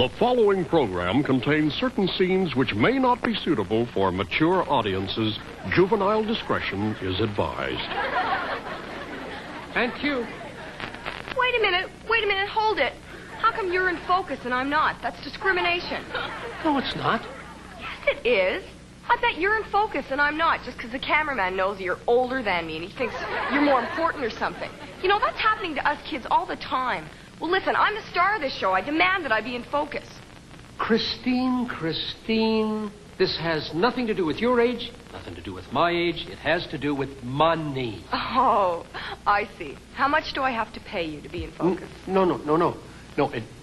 The following program contains certain scenes which may not be suitable for mature audiences. Juvenile discretion is advised. And cue. Wait a minute, hold it. How come you're in focus and I'm not? That's discrimination. No, it's not. Yes, it is. I bet you're in focus and I'm not, just because the cameraman knows you're older than me and he thinks you're more important or something. You know, that's happening to us kids all the time. Well, listen, I'm the star of this show. I demand that I be in focus. Christine, this has nothing to do with your age, nothing to do with my age. It has to do with money. Oh, I see. How much do I have to pay you to be in focus? No,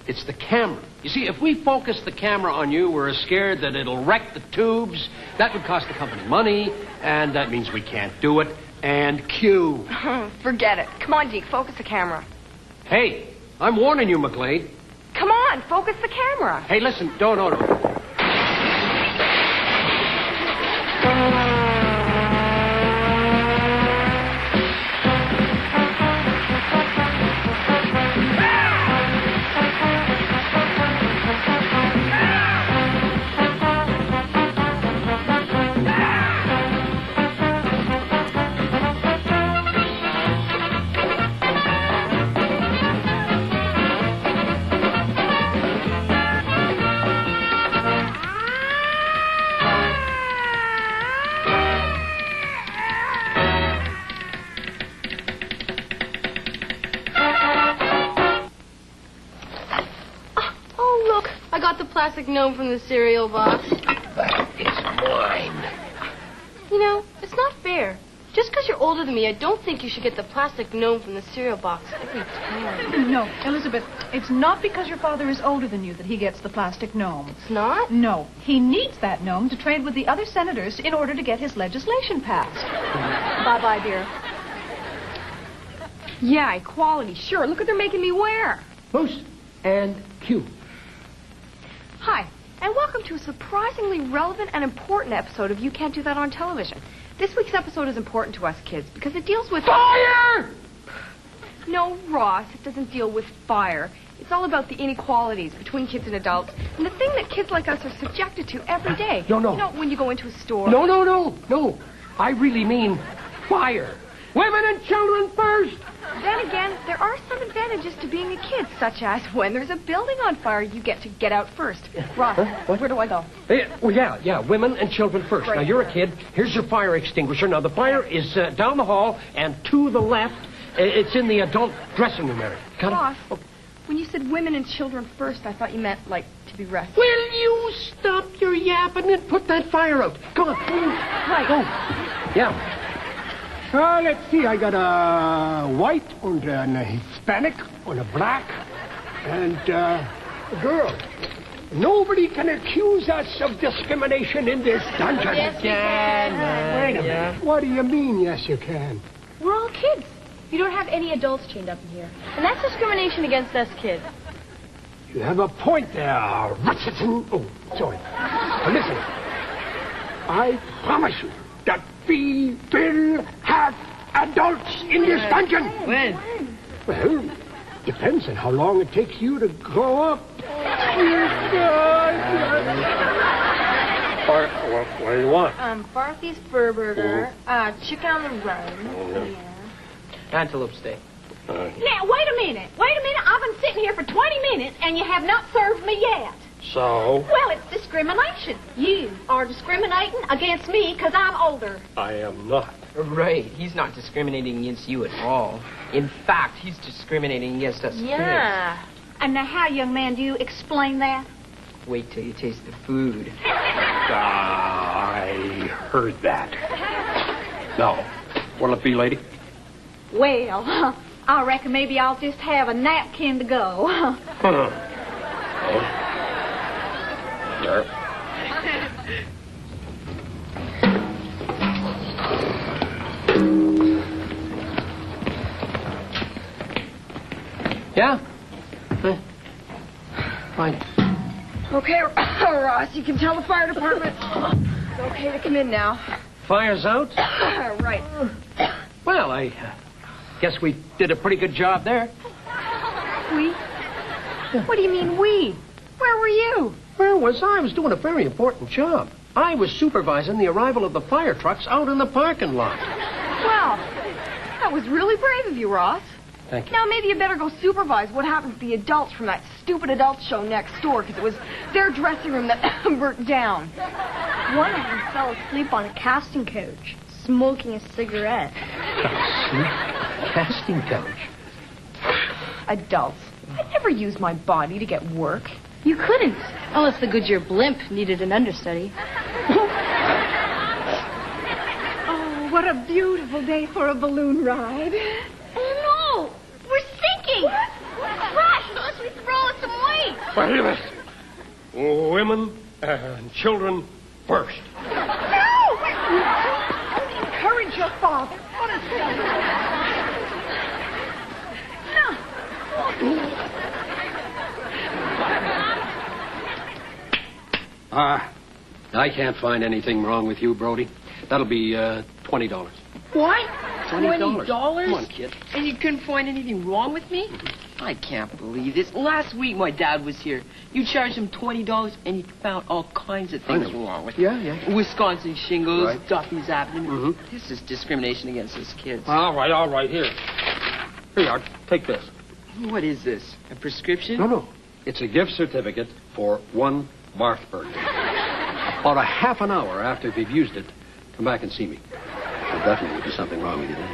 it's the camera. You see, if we focus the camera on you, we're scared that it'll wreck the tubes. That would cost the company money, and that means we can't do it. And cue. Forget it. Come on, Deke, focus the camera. Hey, I'm warning you, McGlade. Come on, focus the camera. Hey, listen, no. Plastic gnome from the cereal box. That is mine. You know, it's not fair. Just because you're older than me, I don't think you should get the plastic gnome from the cereal box every time. No, Elizabeth, it's not because your father is older than you that he gets the plastic gnome. It's not? No, he needs that gnome to trade with the other senators in order to get his legislation passed. Bye-bye, dear. Yeah, equality, sure. Look what they're making me wear. Boost and cue. Hi, and welcome to a surprisingly relevant and important episode of You Can't Do That on Television. This week's episode is important to us kids because it deals with... Fire! No, Ross, it doesn't deal with fire. It's all about the inequalities between kids and adults and the thing that kids like us are subjected to every day. No. You know, when you go into a store... No. I really mean fire. Women and children first. Then again, there are some advantages to being a kid, such as when there's a building on fire, you get to get out first. Ross, where do I go? Yeah, women and children first. Right. Now, you're a kid. Here's your fire extinguisher. Now, the fire is down the hall and to the left. It's in the adult dressing room area. Got it? Ross, Oh. when you said women and children first, I thought you meant, like, to be rescued. Will you stop your yapping and put that fire out? Come on. Right. Go. Yeah. Let's see. I got a white and a Hispanic and a black and a girl. Nobody can accuse us of discrimination in this dungeon. Yes, we can. Wait a minute. What do you mean, yes, you can? We're all kids. You don't have any adults chained up in here. And that's discrimination against us kids. You have a point there, Richardson. Oh, sorry. Now, listen. I promise you that we will have adults in this dungeon. When? Well, depends on how long it takes you to grow up. What do you want? Farthy's Fur Burger, chicken on the run. Yeah. Antelope steak. Now, wait a minute. I've been sitting here for 20 minutes, and you have not served me yet. So? Well, it's discrimination. You are discriminating against me because I'm older. I am not. Right. He's not discriminating against you at all. In fact, he's discriminating against us Yeah. And now how, young man, do you explain that? kids. Wait till you taste the food. I heard that. Now, what'll it be, lady? Well, I reckon maybe I'll just have a napkin to go. There. Yeah? Fine. Okay, Ross, you can tell the fire department it's okay to come in now. Fire's out? Right. Well, I guess we did a pretty good job there. We? What do you mean, we? Where were you? Where was I? I was doing a very important job. I was supervising the arrival of the fire trucks out in the parking lot. Well, that was really brave of you, Ross. Thank you. Now, maybe you better go supervise what happened to the adults from that stupid adult show next door, because it was their dressing room that burnt down. One of them fell asleep on a casting couch, smoking a cigarette. Casting couch. Adults. I'd never use my body to get work. You couldn't, unless the Goodyear blimp needed an understudy. Oh, what a beautiful day for a balloon ride. Oh, no! We're sinking! Crash unless we throw it some weight! Wait a minute. Women and children first. No! Encourage your father. Honestly. I can't find anything wrong with you, Brody. That'll be $20. What? $20? Come on, kid. And you couldn't find anything wrong with me? I can't believe this. Last week my dad was here. You charged him $20 and he found all kinds of things wrong with me. Yeah. Wisconsin shingles, Right. Duffy's abdomen. Mhm. This is discrimination against those kids. All right, here. Here you are. Take this. What is this? A prescription? No. It's a gift certificate for one Barth birthday. About a half an hour after you've used it, come back and see me. There'll definitely be something wrong with you then.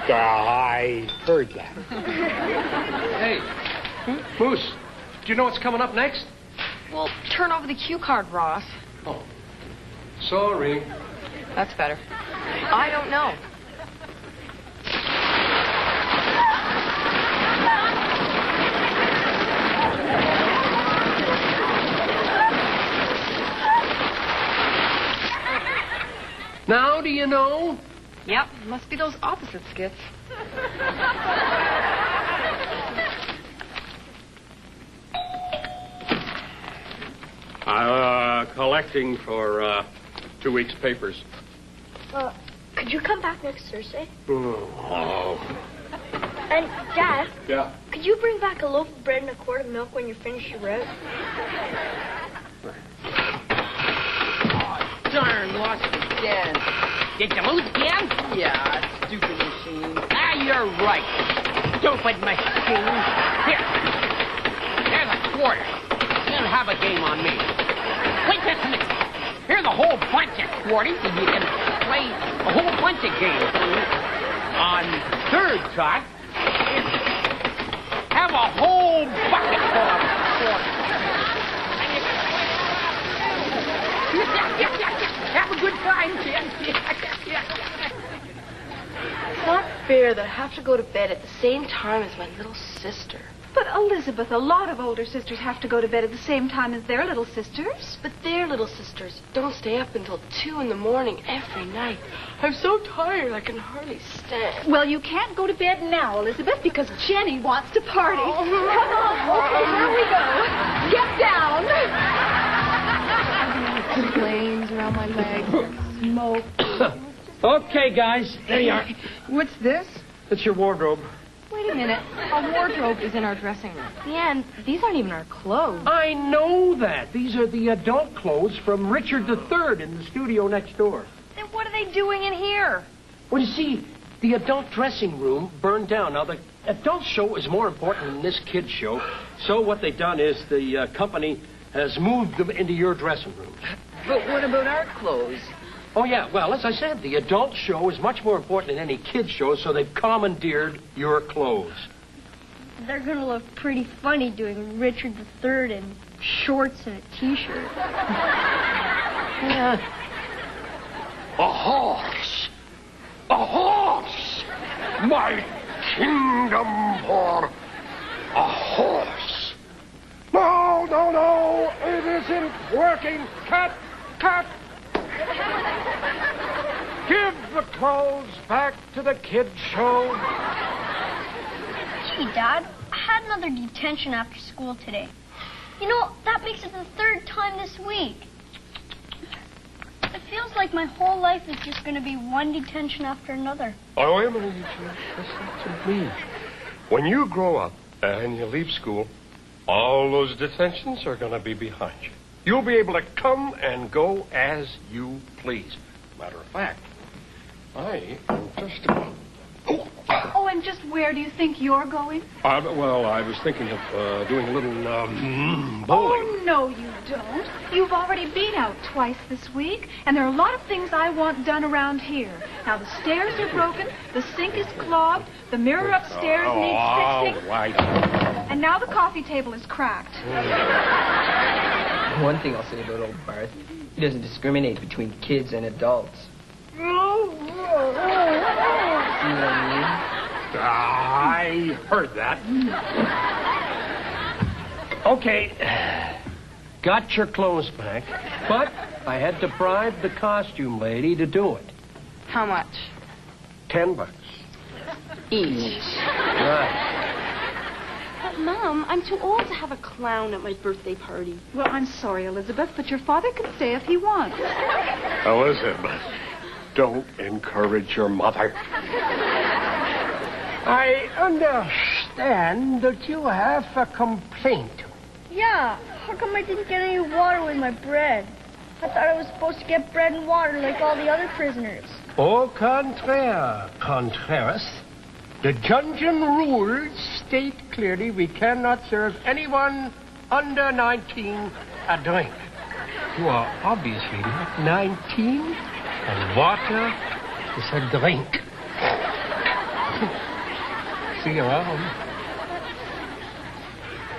I heard that. Hey, Moose, do you know what's coming up next? Well, turn over the cue card, Ross. Oh, sorry. That's better. I don't know. Now do you know? Yep, must be those opposite skits. Collecting for 2 weeks' papers. Could you come back next Thursday? Oh. And, Dad, Yeah. could you bring back a loaf of bread and a quart of milk when you finish your route? Darn, lost it again. Did you lose again? Yeah, stupid machine. Ah, you're right. Stupid machine. Here. There's a quarter. You don't have a game on me. Wait just a minute. Here's a whole bunch of quarters, and you can play a whole bunch of games. On third shot, have a whole bucket full of quarters. Have a good time, kid. It's not fair that I have to go to bed at the same time as my little sister. But, Elizabeth, a lot of older sisters have to go to bed at the same time as their little sisters. But their little sisters don't stay up until 2 in the morning every night. I'm so tired I can hardly stand. Well, you can't go to bed now, Elizabeth, because Jenny wants to party. Come on. Okay, here we go. Get down. Flames around my legs. Smoke. Okay, guys, there you are. What's this? It's your wardrobe. Wait a minute. Our wardrobe is in our dressing room. Yeah, and these aren't even our clothes. I know that. These are the adult clothes from Richard III in the studio next door. Then what are they doing in here? Well, you see, the adult dressing room burned down. Now, the adult show is more important than this kid's show. So what they've done is the company has moved them into your dressing room. But what about our clothes? Oh, yeah. Well, as I said, the adult show is much more important than any kid show, so they've commandeered your clothes. They're going to look pretty funny doing Richard III in shorts and a T-shirt. Yeah. A horse! A horse! My kingdom for a horse! No! It isn't working! Cut! Give the clothes back to the kid show. Gee, Dad, I had another detention after school today. You know, that makes it the third time this week. It feels like my whole life is just going to be one detention after another. Oh, wait a minute, listen to me. When you grow up and you leave school, All those detentions are going to be behind you. You'll be able to come and go as you please. Matter of fact, I am just about... Oh, and just where do you think you're going? Well, I was thinking of doing a little bowling. Oh, no, you don't. You've already been out twice this week, and there are a lot of things I want done around here. Now, the stairs are broken, the sink is clogged, the mirror upstairs needs fixing. Right. And now the coffee table is cracked. One thing I'll say about old Barth, he doesn't discriminate between kids and adults. See what I heard that. Okay. Got your clothes back, but I had to bribe the costume lady to do it. How much? $10. Each. Right. But, Mom, I'm too old to have a clown at my birthday party. Well, I'm sorry, Elizabeth, but your father can stay if he wants. Elizabeth, don't encourage your mother. I understand that you have a complaint. Yeah, how come I didn't get any water with my bread? I thought I was supposed to get bread and water like all the other prisoners. Au contraire, Contreras. The dungeon rules state clearly we cannot serve anyone under 19 a drink. You are obviously not 19, and water is a drink. See you around.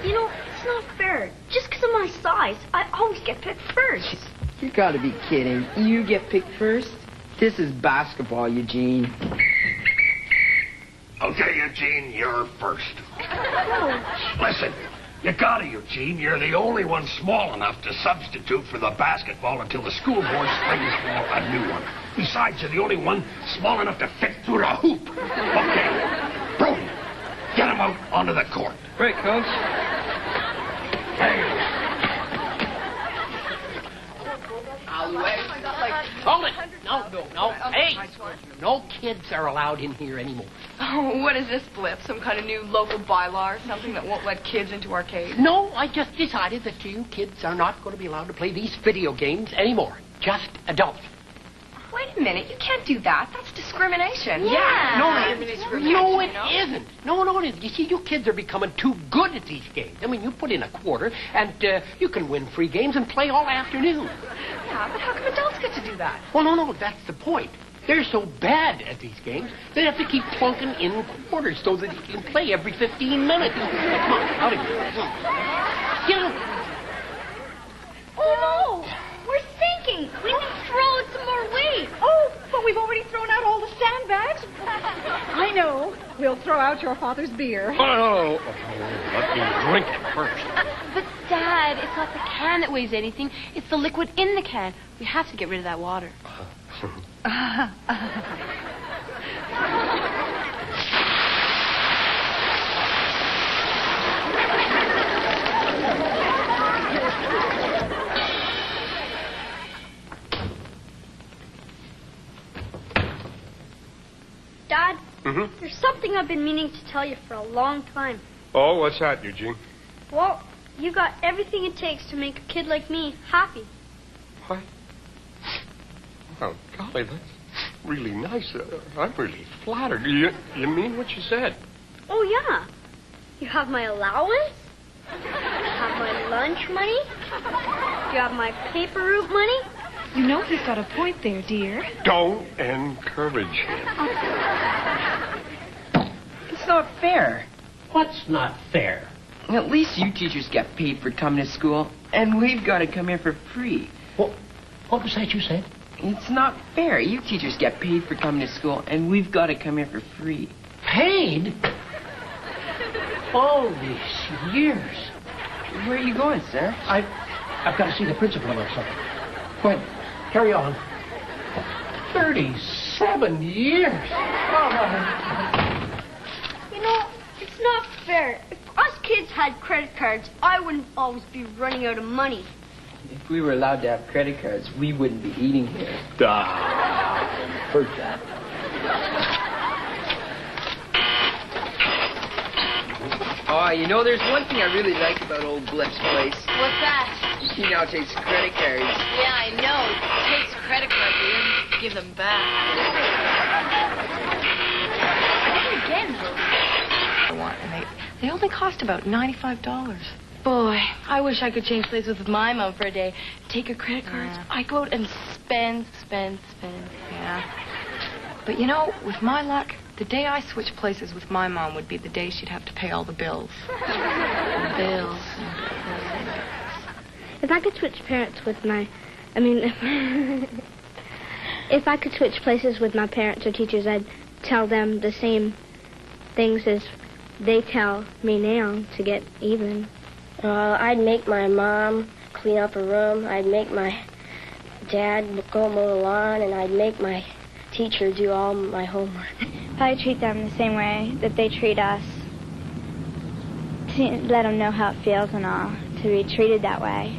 You know, it's not fair. Just because of my size, I always get picked first. You gotta be kidding. You get picked first? This is basketball, Eugene. Okay, Eugene, you're first. Listen, you got it, Eugene. You're the only one small enough to substitute for the basketball until the school board springs for a new one. Besides, you're the only one small enough to fit through the hoop. Okay, Brody, get him out onto the court. Right, Coach. Hey. Hold it. No. Hey, no kids are allowed in here anymore. Oh, what is this blip? Some kind of new local bylaw or something that won't let kids into arcades? No, I just decided that you kids are not going to be allowed to play these video games anymore. Just adults. Wait a minute. You can't do that. That's discrimination. No, it isn't. No, it isn't. You see, you kids are becoming too good at these games. I mean, you put in a quarter, and you can win free games and play all afternoon. Yeah, but how come adults get to do that? Well, no, that's the point. They're so bad at these games, they have to keep plunking in quarters so that you can play every 15 minutes. Come on, out of here. Get out. Oh, no! We're sinking! We need to throw out some more weight! Oh, but we've already thrown out all the sandbags. I know. We'll throw out your father's beer. Oh, let me drink it first. But, Dad, it's not the can that weighs anything. It's the liquid in the can. We have to get rid of that water. Dad, Mm-hmm. there's something I've been meaning to tell you for a long time. Oh, what's that, Eugene? Well, you got everything it takes to make a kid like me happy. What? Oh, golly, that's really nice. I'm really flattered. You mean what you said? Oh, yeah. You have my allowance. You have my lunch money. You have my paper route money. You know he's got a point there, dear. Don't encourage him. It's not fair. What's not fair? At least you teachers get paid for coming to school, and we've got to come here for free. What was that you said? It's not fair. You teachers get paid for coming to school, and we've got to come here for free. Paid? All these years. Where are you going, sir? I've got to see the principal or something. Go ahead. Carry on. 37 years. You know, it's not fair. If us kids had credit cards, I wouldn't always be running out of money. If we were allowed to have credit cards, we wouldn't be eating here. Heard that. Oh, you know, there's one thing I really like about old Blip's place. What's that? He now takes credit cards. Yeah, I know. He takes credit cards, but he doesn't give them back. Again, I want, and they only cost about $95. Boy, I wish I could change places with my mom for a day. Take her credit cards. Yeah. I go out and spend. Yeah. But you know, with my luck, the day I switch places with my mom would be the day she'd have to pay all the bills. Bills. If I could switch parents with my... if I could switch places with my parents or teachers, I'd tell them the same things as they tell me now to get even. I'd make my mom clean up her room. I'd make my dad go mow the lawn, and I'd make my teacher do all my homework. I treat them the same way that they treat us. To let them know how it feels and all, to be treated that way.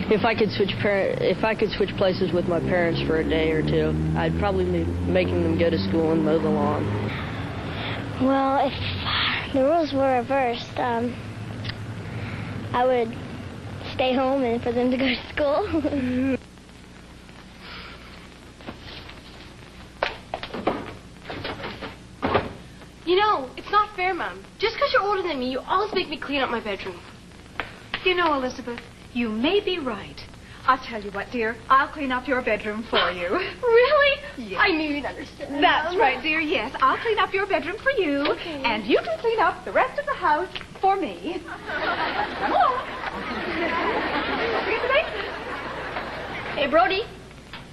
If I could switch places with my parents for a day or two, I'd probably be making them go to school and mow the lawn. Well, if the rules were reversed, I would stay home and for them to go to school. You know, it's not fair, Mom. Just because you're older than me, you always make me clean up my bedroom. You know, Elizabeth, you may be right. I'll tell you what, dear. I'll clean up your bedroom for you. Really? Yes. I knew you'd understand. That's right, dear. Yes, I'll clean up your bedroom for you. Okay. And you can clean up the rest of the house for me. Come on. Hey, Brody.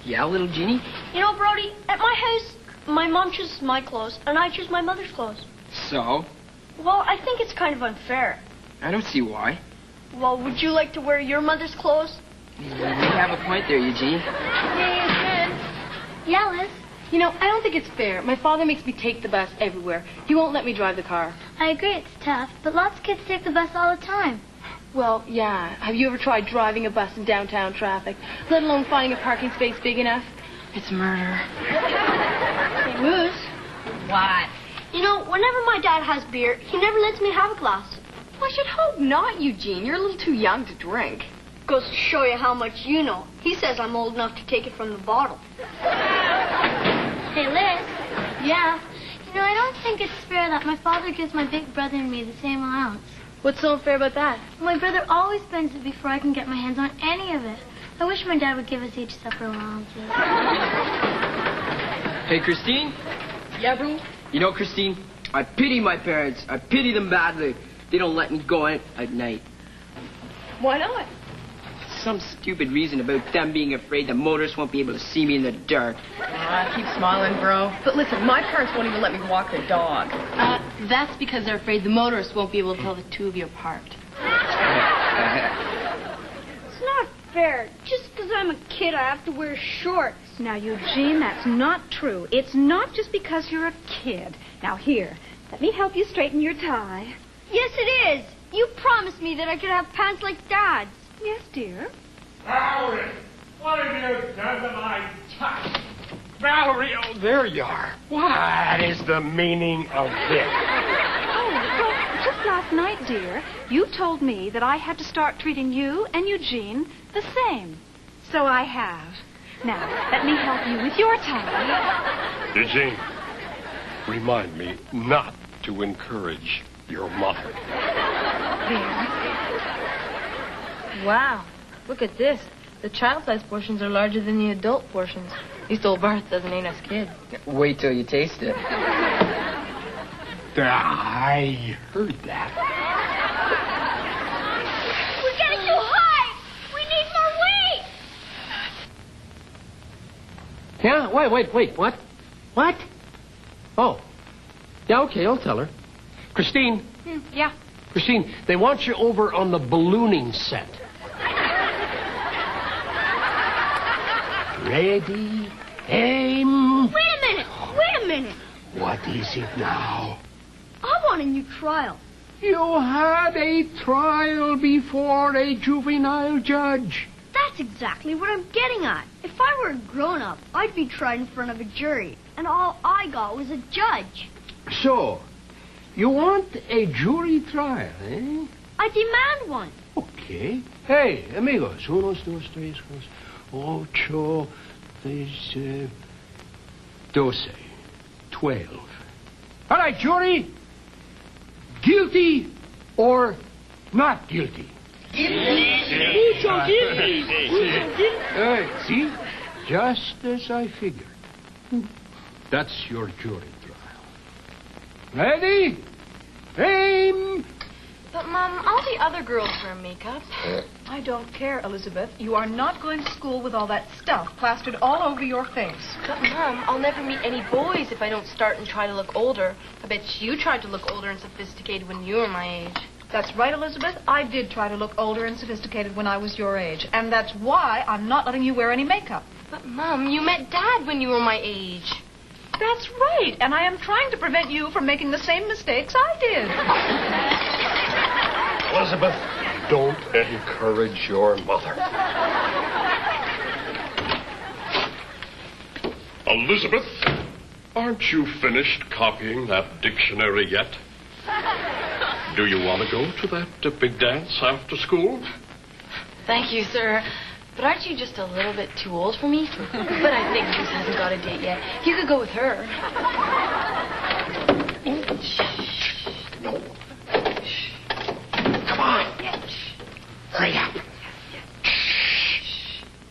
Yeah, little Jeannie? You know, Brody, at my house, my mom chooses my clothes, and I choose my mother's clothes. So? Well, I think it's kind of unfair. I don't see why. Well, would you like to wear your mother's clothes? You have a point there, Eugene. Yeah, Liz. You know, I don't think it's fair. My father makes me take the bus everywhere. He won't let me drive the car. I agree it's tough, but lots of kids take the bus all the time. Well, yeah. Have you ever tried driving a bus in downtown traffic, let alone finding a parking space big enough? It's murder. Hey, Moose. What? You know, whenever my dad has beer, he never lets me have a glass. Well, I should hope not, Eugene. You're a little too young to drink. Goes to show you how much you know. He says I'm old enough to take it from the bottle. Hey, Liz. Yeah? You know, I don't think it's fair that my father gives my big brother and me the same allowance. What's so unfair about that? My brother always spends it before I can get my hands on any of it. I wish my dad would give us each separate allowances. Hey, Christine? Yeah, bro? You know, Christine, I pity my parents. I pity them badly. They don't let me go out at night. Why not? Some stupid reason about them being afraid the motorists won't be able to see me in the dark. Keep smiling, bro. But listen, my parents won't even let me walk the dog. That's because they're afraid the motorists won't be able to tell the two of you apart. It's not fair. Just because I'm a kid, I have to wear shorts. Now, Eugene, that's not true. It's not just because you're a kid. Now, here, let me help you straighten your tie. Yes, it is. You promised me that I could have pants like Dad's. Yes, dear. Valerie, what have you done to my tie? Valerie, oh, there you are. What is the meaning of this? Oh, well, just last night, dear, you told me that I had to start treating you and Eugene the same. So I have. Now, let me help you with your tie. Eugene, remind me not to encourage your mother. There. Wow. Look at this. The child-size portions are larger than the adult portions. At least old Bart doesn't eat us kids. Wait till you taste it. I heard that. We're getting too high. We need more weight. Yeah? Wait. What? What? Oh. Yeah, okay, I'll tell her. Christine. Yeah. Christine, they want you over on the ballooning set. Ready, aim. Wait a minute. What is it now? I want a new trial. You had a trial before a juvenile judge. That's exactly what I'm getting at. If I were a grown-up, I'd be tried in front of a jury, and all I got was a judge. So, You want a jury trial, eh? I demand one. Okay. Hey, amigos. 1, 2, 3, 4, 8, 10, 12. 12. All right, jury. Guilty or not guilty? Who's so guilty? Hey, see? Just as I figured. That's your jury trial. Ready? Aim! But, Mom, all the other girls wear makeup. I don't care, Elizabeth. You are not going to school with all that stuff plastered all over your face. But, Mom, I'll never meet any boys if I don't start and try to look older. I bet you tried to look older and sophisticated when you were my age. That's right, Elizabeth. I did try to look older and sophisticated when I was your age. And that's why I'm not letting you wear any makeup. But, Mom, you met Dad when you were my age. That's right. And I am trying to prevent you from making the same mistakes I did. Elizabeth, don't encourage your mother. Elizabeth, aren't you finished copying that dictionary yet? Do you want to go to that big dance after school? Thank you, sir. But aren't you just a little bit too old for me? But I think Bruce hasn't got a date yet. You could go with her. No. Come on. Hurry up.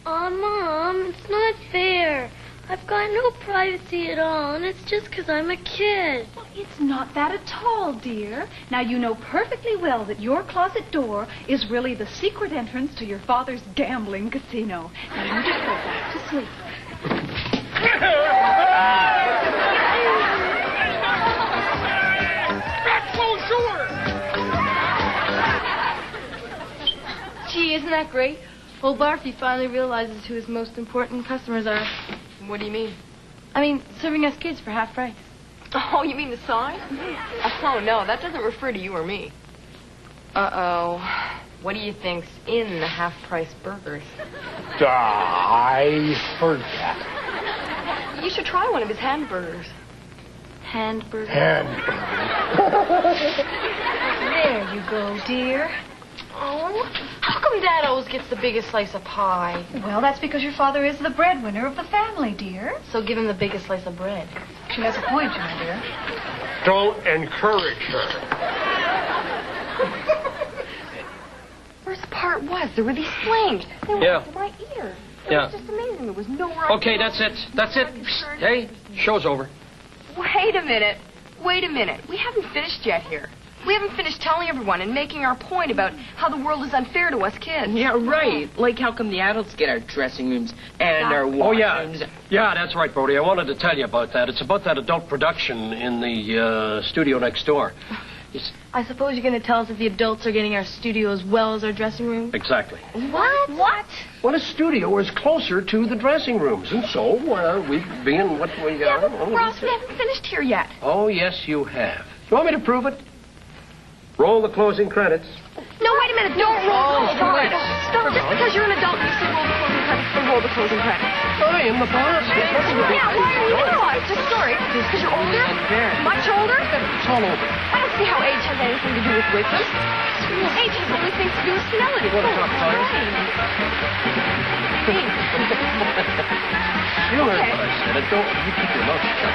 Mom, it's not fair. I've got no privacy at all, and it's just because I'm a kid. Well, it's not that at all, dear. Now, you know perfectly well that your closet door is really the secret entrance to your father's gambling casino. Now, you just go back to sleep. Gee, isn't that great? Old Barfy finally realizes who his most important customers are. What do you mean? I mean, serving us kids for half price. Oh, you mean the sign? Oh, no, that doesn't refer to you or me. Uh-oh. What do you think's in the half-price burgers? I heard that. You should try one of his hamburgers. Handburgers? There you go, dear. Oh, how come Dad always gets the biggest slice of pie? Well, that's because your father is the breadwinner of the family, dear. So give him the biggest slice of bread. She has a point, you know, dear. Don't encourage her. Worst part was there were these flames. They were up to my ear. It was just amazing. There was nowhere. Okay, that's it. That's it. Hey, show's over. Wait a minute. Wait a minute. We haven't finished yet here. We haven't finished telling everyone and making our point about how the world is unfair to us kids. Yeah, right. Like how come the adults get our dressing rooms and our washrooms? Yeah, that's right, Brody. I wanted to tell you about that. It's about that adult production in the studio next door. I suppose you're going to tell us if the adults are getting our studio as well as our dressing room? Exactly. What? Well, a studio is closer to the dressing rooms, and so we've been what we are. Yeah, but Ross, we haven't finished here yet. Oh, yes, you have. You want me to prove it? Roll the closing credits. No, wait a minute. Don't roll the closing credits. Stop. Just because you're an adult, you should roll the closing credits. Then roll the closing credits. I am the boss. Yeah, why are you the boss? Just sorry. Because you're older? Much older? It's all over. I don't see how age has anything to do with wisdom. Age has only things to do with senility. You want to talk science? You heard what I said. You keep your mouth shut.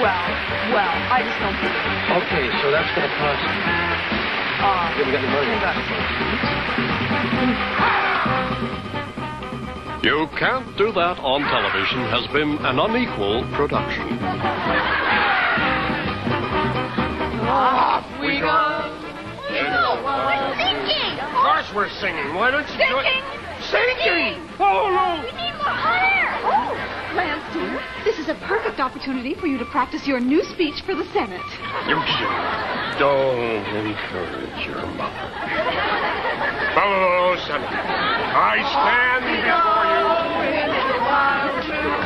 Well, I just don't think it. Okay, so that's going to cost you. You haven't got any money. You Can't Do That on Television has been an unequal production. Off we go. We're sinking! Of course we're singing. Why don't you do it? Singing! Oh, no! We need more air! Oh, Lance, dear, this is a perfect opportunity for you to practice your new speech for the Senate. Eugene, don't encourage your mother. Fellow Senator, I stand before you.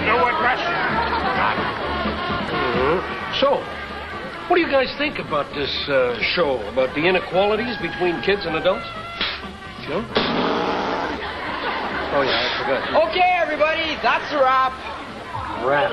No aggression. So, what do you guys think about this show, about the inequalities between kids and adults? No? Oh, yeah, I forgot. Okay, everybody, that's a wrap. Wrap.